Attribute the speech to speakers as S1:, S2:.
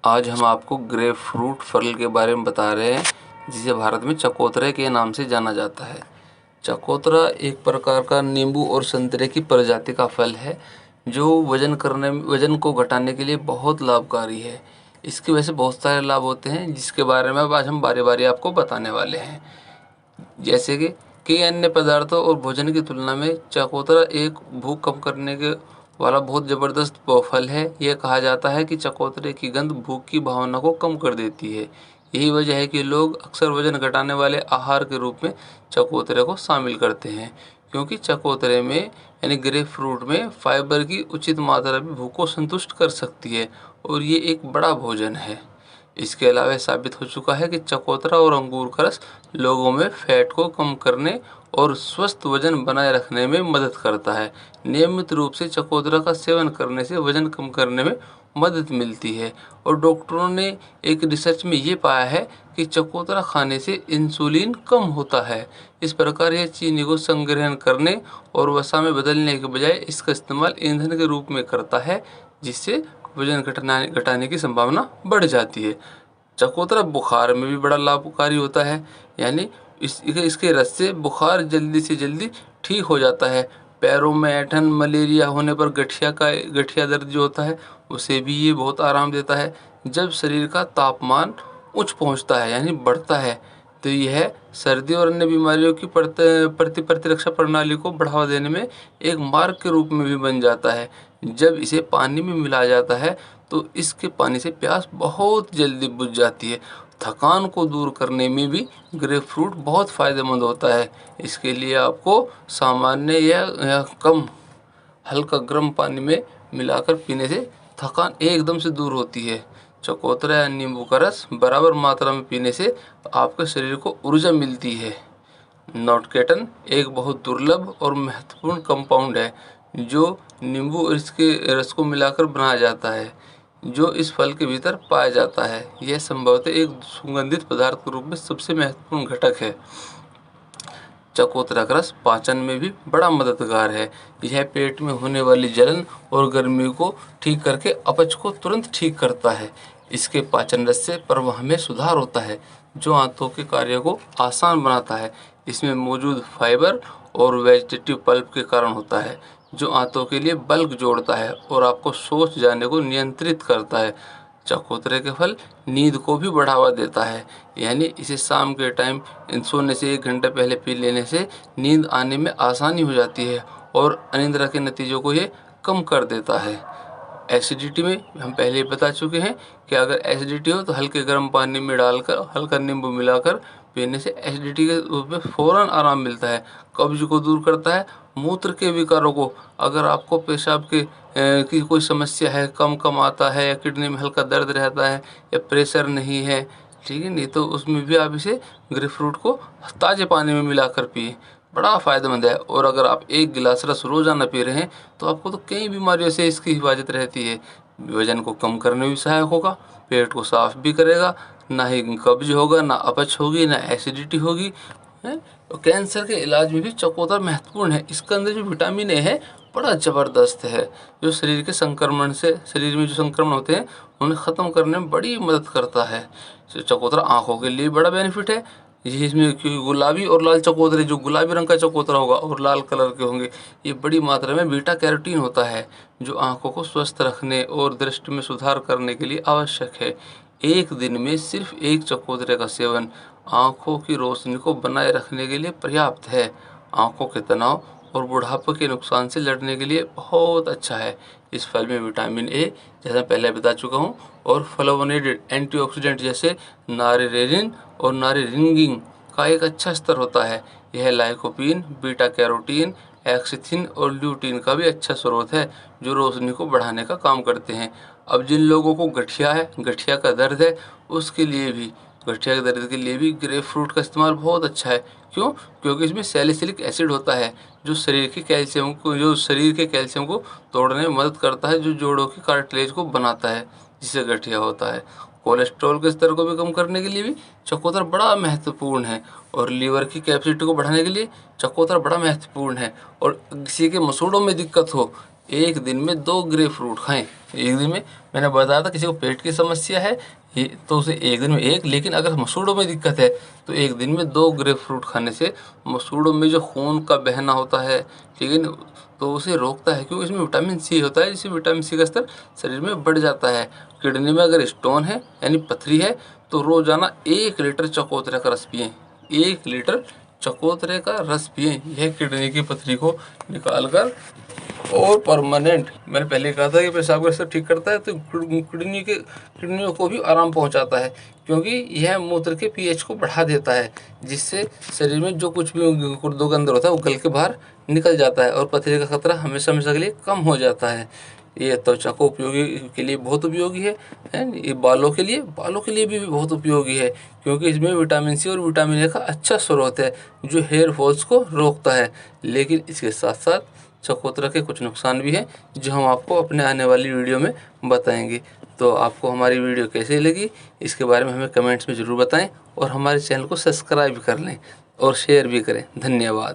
S1: आज हम आपको ग्रेप फ्रूट फल के बारे में बता रहे हैं, जिसे भारत में चकोतरे के नाम से जाना जाता है। चकोतरा एक प्रकार का नींबू और संतरे की प्रजाति का फल है, जो वजन को घटाने के लिए बहुत लाभकारी है। इसके वैसे बहुत सारे लाभ होते हैं, जिसके बारे में आज हम बारी बारी आपको बताने वाले हैं। जैसे कि कई अन्य पदार्थों और भोजन की तुलना में चकोतरा एक भूख कम करने के वाला बहुत ज़बरदस्त फल है। यह कहा जाता है कि चकोतरे की गंध भूख की भावना को कम कर देती है। यही वजह है कि लोग अक्सर वजन घटाने वाले आहार के रूप में चकोतरे को शामिल करते हैं, क्योंकि चकोतरे में यानी ग्रेप फ्रूट में फाइबर की उचित मात्रा भी भूख को संतुष्ट कर सकती है और ये एक बड़ा भोजन है। इसके अलावा साबित हो चुका है कि चकोतरा और अंगूर का रस लोगों में फैट को कम करने और स्वस्थ वजन बनाए रखने में मदद करता है। नियमित रूप से चकोतरा का सेवन करने से वजन कम करने में मदद मिलती है और डॉक्टरों ने एक रिसर्च में ये पाया है कि चकोतरा खाने से इंसुलिन कम होता है। इस प्रकार यह चीनी को संग्रहण करने और वसा में बदलने के बजाय इसका इस्तेमाल ईंधन के रूप में करता है, जिससे वजन घटाने की संभावना बढ़ जाती है। चकोतरा बुखार में भी बड़ा लाभकारी होता है, यानी इसके रस से बुखार जल्दी से जल्दी ठीक हो जाता है। पैरों में ऐंठन, मलेरिया होने पर गठिया दर्द जो होता है, उसे भी ये बहुत आराम देता है। जब शरीर का तापमान उच्च पहुंचता है यानी बढ़ता है, तो यह सर्दी और अन्य बीमारियों की प्रतिरक्षा प्रणाली को बढ़ावा देने में एक मार्ग के रूप में भी बन जाता है। जब इसे पानी में मिलाया जाता है तो इसके पानी से प्यास बहुत जल्दी बुझ जाती है। थकान को दूर करने में भी ग्रेप फ्रूट बहुत फ़ायदेमंद होता है। इसके लिए आपको सामान्य या कम हल्का गर्म पानी में मिलाकर पीने से थकान एकदम से दूर होती है। चकोतरा या नींबू का रस बराबर मात्रा में पीने से आपके शरीर को ऊर्जा मिलती है। नॉटकेटन एक बहुत दुर्लभ और महत्वपूर्ण कंपाउंड है, जो नींबू और इसके रस को मिलाकर बनाया जाता है, जो इस फल के भीतर पाया जाता है। यह संभवतः एक सुगंधित पदार्थ के रूप में सबसे महत्वपूर्ण घटक है। चकोतरा का रस पाचन में भी बड़ा मददगार है। यह पेट में होने वाली जलन और गर्मी को ठीक करके अपच को तुरंत ठीक करता है। इसके पाचन रस से प्रवाह में सुधार होता है, जो आंतों के कार्य को आसान बनाता है। इसमें मौजूद फाइबर और वेजिटेटिव पल्प के कारण होता है, जो आंतों के लिए बल्क जोड़ता है और आपको सोच जाने को नियंत्रित करता है। चकोतरे के फल नींद को भी बढ़ावा देता है, यानी इसे शाम के टाइम सोने से 1 घंटे पहले पी लेने से नींद आने में आसानी हो जाती है और अनिद्रा के नतीजों को ये कम कर देता है। एसिडिटी में हम पहले ही बता चुके हैं कि अगर एसिडिटी हो तो हल्के गर्म पानी में डालकर हल्का नींबू मिलाकर पीने से एसिडिटी के रूप में फ़ौरन आराम मिलता है। कब्ज को दूर करता है। मूत्र के विकारों को, अगर आपको पेशाब की कोई समस्या है, कम आता है, या किडनी में हल्का दर्द रहता है, या प्रेशर नहीं है, ठीक है, नहीं तो उसमें भी आप इसे ग्रेप फ्रूट को ताज़े पानी में मिलाकर पिए, बड़ा फ़ायदेमंद है। और अगर आप 1 गिलास रस रोज़ाना पी रहे हैं तो आपको तो कई बीमारियों से इसकी हिफाजत रहती है। वजन को कम करने में भी सहायक होगा, पेट को साफ भी करेगा, ना ही कब्ज होगा, ना अपच होगी, ना एसिडिटी होगी, है। तो कैंसर के इलाज में भी चकोतरा महत्वपूर्ण है। इसके अंदर जो विटामिन ए है बड़ा ज़बरदस्त है, जो शरीर में जो संक्रमण होते हैं उन्हें ख़त्म करने में बड़ी मदद करता है। चकोतरा आँखों के लिए बड़ा बेनिफिट है। इसमें क्योंकि गुलाबी और लाल चकोतरे, जो गुलाबी रंग का चकोतरा होगा और लाल कलर के होंगे, ये बड़ी मात्रा में बीटा कैरोटीन होता है, जो आँखों को स्वस्थ रखने और दृष्टि में सुधार करने के लिए आवश्यक है। एक दिन में सिर्फ 1 चकोतरे का सेवन आँखों की रोशनी को बनाए रखने के लिए पर्याप्त है। आँखों के तनाव और बुढ़ापे के नुकसान से लड़ने के लिए बहुत अच्छा है। इस फल में विटामिन ए, जैसा पहले बता चुका हूँ, और फ्लेवोनोइड एंटीऑक्सीडेंट जैसे नारीरेनिन और नारीरिंगिन का एक अच्छा स्तर होता है। यह लाइकोपीन, बीटा कैरोटीन, एक्सिथिन और ल्यूटीन का भी अच्छा स्रोत है, जो रोशनी को बढ़ाने का काम करते हैं। अब जिन लोगों को गठिया का दर्द है, गठिया के दर्द के लिए भी ग्रेप फ्रूट का इस्तेमाल बहुत अच्छा है। क्यों? क्योंकि इसमें सैलिसिलिक एसिड होता है, जो शरीर के कैल्शियम को तोड़ने में मदद करता है, जो जोड़ों की कार्टिलेज को बनाता है, जिससे गठिया होता है। कोलेस्ट्रॉल के स्तर को भी कम करने के लिए भी चकोतरा बड़ा महत्वपूर्ण है, और लीवर की कैपेसिटी को बढ़ाने के लिए चकोतरा बड़ा महत्वपूर्ण है। और किसी के मसूड़ों में दिक्कत हो एक दिन में 2 ग्रेप फ्रूट खाएं। एक दिन में, मैंने बताया था किसी को पेट की समस्या है तो उसे एक दिन में एक, लेकिन अगर मसूड़ों में दिक्कत है तो एक दिन में 2 ग्रेप फ्रूट खाने से मसूड़ों में जो खून का बहना होता है, ठीक है ना, तो उसे रोकता है, क्योंकि इसमें विटामिन सी होता है, जिससे विटामिन सी का स्तर शरीर में बढ़ जाता है। किडनी में अगर स्टोन है यानी पथरी है तो रोजाना 1 लीटर चकोतरे का रस पिएं। 1 लीटर चकोतरे का रस पिएं, यह किडनी की पथरी को निकालकर और परमानेंट, मैंने पहले कहा था कि पेशाब का स्तर ठीक करता है, तो किडनियों को भी आराम पहुंचाता है, क्योंकि यह मूत्र के पीएच को बढ़ा देता है, जिससे शरीर में जो कुछ भी गुर्दों के अंदर होता है वो गल के बाहर निकल जाता है और पथरी का खतरा हमेशा हमेशा के लिए कम हो जाता है। ये त्वचा को उपयोगी के लिए बहुत उपयोगी है। ये बालों के लिए भी बहुत उपयोगी है, क्योंकि इसमें विटामिन सी और विटामिन ए का अच्छा स्रोत है जो हेयर फॉल्स को रोकता है। लेकिन इसके साथ साथ चकोतरा के कुछ नुकसान भी हैं जो हम आपको अपने आने वाली वीडियो में बताएंगे। तो आपको हमारी वीडियो कैसी लगी इसके बारे में हमें कमेंट्स में ज़रूर बताएं और हमारे चैनल को सब्सक्राइब कर लें और शेयर भी करें। धन्यवाद।